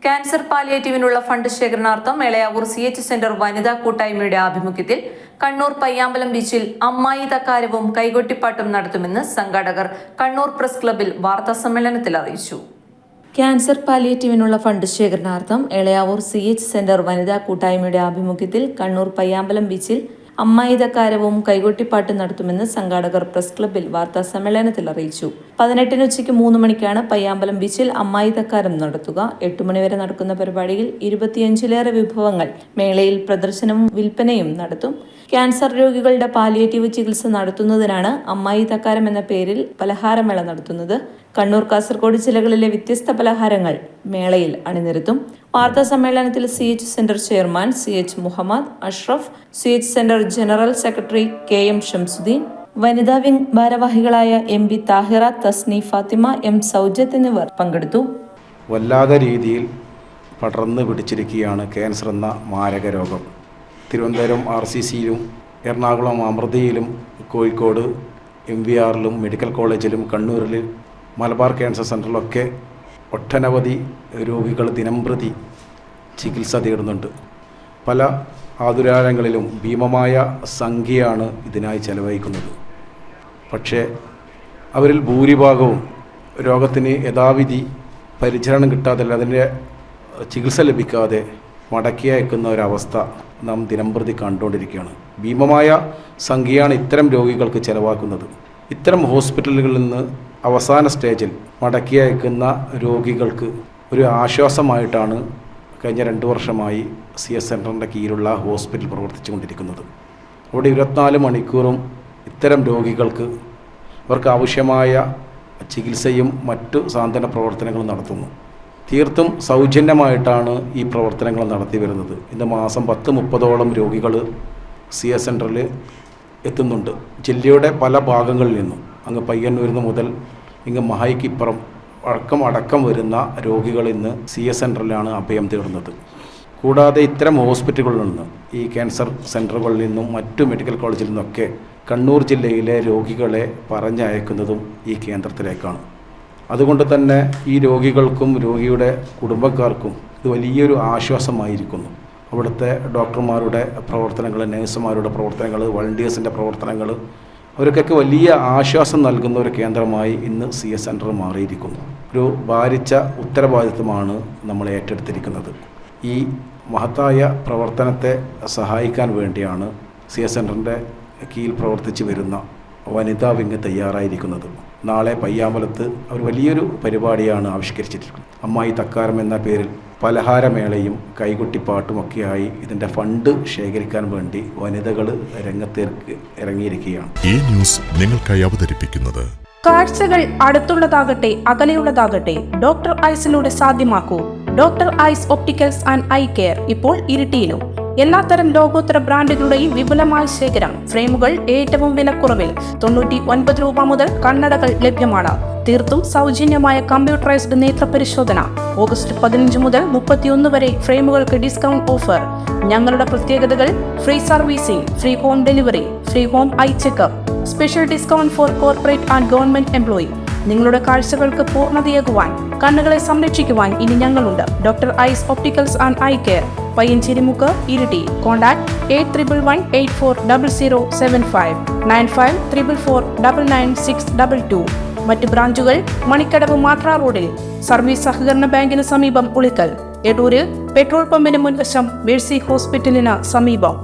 Cancer പാലിയേറ്റീവിനുള്ള fund ശേഖരണാർത്ഥം Elayavoor CH centre വനിതാ കൂട്ടായ്മയുടെ ആഭിമുഖ്യത്തിൽ കണ്ണൂർ പയ്യാമ്പലം ബീച്ചിൽ അമ്മായി തക്കാരവും കൈകൊട്ടിപ്പാട്ടും നടത്തുമെന്ന് സംഘാടകർ കണ്ണൂർ പ്രസ് ക്ലബ്ബിൽ വാർത്താസമ്മേളനത്തിൽ അറിയിച്ചു. ക്യാൻസർ പാലിയേറ്റീവിനുള്ള ഫണ്ട് ശേഖരണാർത്ഥം എളയാവൂർ CH സെന്റർ വനിതാ കൂട്ടായ്മയുടെ ആഭിമുഖ്യത്തിൽ കണ്ണൂർ പയ്യാമ്പലം ബീച്ചിൽ അമ്മായി തക്കാരവും കൈകൊട്ടിപ്പാട്ടും നടത്തുമെന്ന് സംഘാടകർ പ്രസ് ക്ലബ്ബിൽ വാർത്താസമ്മേളനത്തിൽ അറിയിച്ചു. 18 ഉച്ചയ്ക്ക് 3 മണിക്കാണ് പയ്യാമ്പലം ബീച്ചിൽ അമ്മായി തക്കാരം നടത്തുക. 8 മണിവരെ നടക്കുന്ന പരിപാടിയിൽ 25ലേറെ വിഭവങ്ങൾ മേളയിൽ പ്രദർശനവും വിൽപ്പനയും നടത്തും. ക്യാൻസർ രോഗികളുടെ പാലിയേറ്റീവ് ചികിത്സ നടത്തുന്നതിനാണ് അമ്മായി തക്കാരം എന്ന പേരിൽ പലഹാരമേള നടത്തുന്നത്. കണ്ണൂർ, കാസർഗോഡ് ജില്ലകളിലെ വ്യത്യസ്ത പലഹാരങ്ങൾ മേളയിൽ അണിനിരത്തും. വാർത്താ സമ്മേളനത്തിൽ CH centre chairman CH Muhammad Ashraf, CH centre general secretary KM Shamsuddin, വനിതാ വിംഗ് ഭാരവാഹികളായ MB താഹിറ, തസ്നി ഫാത്തിമ, M സൗജത്ത് എന്നിവർ പങ്കെടുത്തു. വല്ലാതെ രീതിയിൽ പടർന്നു പിടിച്ചിരിക്കുകയാണ് ക്യാൻസർ എന്ന മാരക രോഗം. തിരുവനന്തപുരം RCCയിലും എറണാകുളം അമൃതയിലും കോഴിക്കോട് MVRലും മെഡിക്കൽ കോളേജിലും കണ്ണൂരിൽ മലബാർ ക്യാൻസർ സെൻ്ററിലൊക്കെ ഒട്ടനവധി രോഗികൾ ദിനംപ്രതി ചികിത്സ തേടുന്നുണ്ട്. പല ആതുരാലയങ്ങളിലും ഭീമമായ സംഖ്യയാണ് ഇതിനായി ചെലവഴിക്കുന്നത്. പക്ഷേ അവരിൽ ഭൂരിഭാഗവും രോഗത്തിന് യഥാവിധി പരിചരണം കിട്ടാതെ, അതിൻ്റെ ചികിത്സ ലഭിക്കാതെ മടക്കി അയക്കുന്ന ഒരവസ്ഥ നാം ദിനംപ്രതി കണ്ടുകൊണ്ടിരിക്കുകയാണ്. ഭീമമായ സംഖ്യയാണ് ഇത്തരം രോഗികൾക്ക് ചെലവാക്കുന്നത്. ഇത്തരം ഹോസ്പിറ്റലുകളിൽ നിന്ന് അവസാന സ്റ്റേജിൽ മടക്കി അയക്കുന്ന രോഗികൾക്ക് ഒരു ആശ്വാസമായിട്ടാണ് കഴിഞ്ഞ 2 വർഷമായി CH സെൻ്ററിൻ്റെ കീഴിലുള്ള ഹോസ്പിറ്റൽ പ്രവർത്തിച്ചു കൊണ്ടിരിക്കുന്നത്. അവിടെ 24 മണിക്കൂറും ഇത്തരം രോഗികൾക്ക് അവർക്ക് ആവശ്യമായ ചികിത്സയും മറ്റു സാന്ത്വന പ്രവർത്തനങ്ങളും നടത്തുന്നു. തീർത്തും സൗജന്യമായിട്ടാണ് ഈ പ്രവർത്തനങ്ങൾ നടത്തി വരുന്നത്. ഇന്ന് മാസം 10-30ഓളം രോഗികൾ CH സെൻ്ററിൽ എത്തുന്നുണ്ട്. ജില്ലയുടെ പല ഭാഗങ്ങളിൽ നിന്നും, അങ്ങ് പയ്യന്നൂരിൽ നിന്ന് മുതൽ ഇങ്ങ് മഹായിക്കിപ്പുറം അടക്കം വരുന്ന രോഗികൾ ഇന്ന് CH സെൻ്ററിലാണ് അഭയം തേടുന്നത്. കൂടാതെ ഇത്തരം ഹോസ്പിറ്റലുകളിൽ നിന്ന്, ഈ ക്യാൻസർ സെൻ്ററുകളിൽ നിന്നും മറ്റു മെഡിക്കൽ കോളേജിൽ നിന്നൊക്കെ കണ്ണൂർ ജില്ലയിലെ രോഗികളെ പറഞ്ഞയക്കുന്നതും ഈ കേന്ദ്രത്തിലേക്കാണ്. അതുകൊണ്ട് തന്നെ ഈ രോഗികൾക്കും രോഗിയുടെ കുടുംബക്കാർക്കും ഇത് വലിയൊരു ആശ്വാസമായിരിക്കുന്നു. അവിടുത്തെ ഡോക്ടർമാരുടെ പ്രവർത്തനങ്ങൾ, നഴ്സുമാരുടെ പ്രവർത്തനങ്ങൾ, വളണ്ടിയേഴ്സിൻ്റെ പ്രവർത്തനങ്ങൾ, അവർക്കൊക്കെ വലിയ ആശ്വാസം നൽകുന്ന ഒരു കേന്ദ്രമായി ഇന്ന് CH സെൻ്റർ മാറിയിരിക്കുന്നു. ഒരു ഭാരിച്ച ഉത്തരവാദിത്വമാണ് നമ്മൾ ഏറ്റെടുത്തിരിക്കുന്നത്. ഈ മഹത്തായ പ്രവർത്തനത്തെ സഹായിക്കാൻ വേണ്ടിയാണ് CH സെൻ്ററിൻ്റെ കീഴിൽ പ്രവർത്തിച്ച് വരുന്ന വനിതാ വിംഗ് തയ്യാറായിരിക്കുന്നത്. നാളെ പയ്യാമ്പലത്ത് ഒരു വലിയൊരു പരിപാടിയാണ് ആവിഷ്കരിച്ചിരിക്കുന്നത്. അമ്മായി തക്കാരം എന്ന പേരിൽ പലഹാരമേളയും കൈകൊട്ടിപ്പാട്ടുമൊക്കെയായി ഇതിൻ്റെ ഫണ്ട് ശേഖരിക്കാൻ വേണ്ടി വനിതകൾ രംഗത്തേക്ക് ഇറങ്ങിയിരിക്കുകയാണ്. ഈ ന്യൂസ് നിങ്ങൾക്കായി അവതരിപ്പിക്കുന്നത് കാഴ്ചകൾ അടുത്തുള്ളതാകട്ടെ അകലെയുള്ളതാകട്ടെ ഡോക്ടർ ഐസിലൂടെ സാധ്യമാക്കൂ. Doctor eyes opticals and eye care ഇപ്പോൾ ഇരിട്ടിയിലും. എല്ലാത്തരം ലോകോത്തര ബ്രാൻഡുകളുടെയും വിപുലമായ ശേഖരം. ഫ്രെയിമുകൾ ഏറ്റവും വിലക്കുറവിൽ 99 രൂപ മുതൽ കണ്ണടകൾ ലഭ്യമാണ്. തീർത്തും സൗജന്യമായ കമ്പ്യൂട്ടറൈസ്ഡ് നേത്രപരിശോധന. ഓഗസ്റ്റ് 15 മുതൽ 31 വരെ ഫ്രെയിമുകൾക്ക് ഡിസ്കൗണ്ട് ഓഫർ. ഞങ്ങളുടെ പ്രത്യേകതകൾ: free servicing, free home delivery, free home I checkup, special discount four corporate and government employee. നിങ്ങളുടെ കാഴ്ചകൾക്ക് പൂർണ്ണതയേകുവാൻ, കണ്ണുകളെ സംരക്ഷിക്കുവാൻ ഇനി ഞങ്ങളുണ്ട്. Doctor eyes opticals and eye care, Payyancherimukku, Iritty. Contact 8111840075 9544499622. മറ്റ് ബ്രാഞ്ചുകൾ മണിക്കടവ് മാട്ര റോഡിൽ, സർവീസ് സഹകരണ ബാങ്കിന് സമീപം ഉളിക്കൽ. എടൂരിൽ പെട്രോൾ പമ്പിന് മുൻവശം മേഴ്സി ഹോസ്പിറ്റലിന് സമീപം.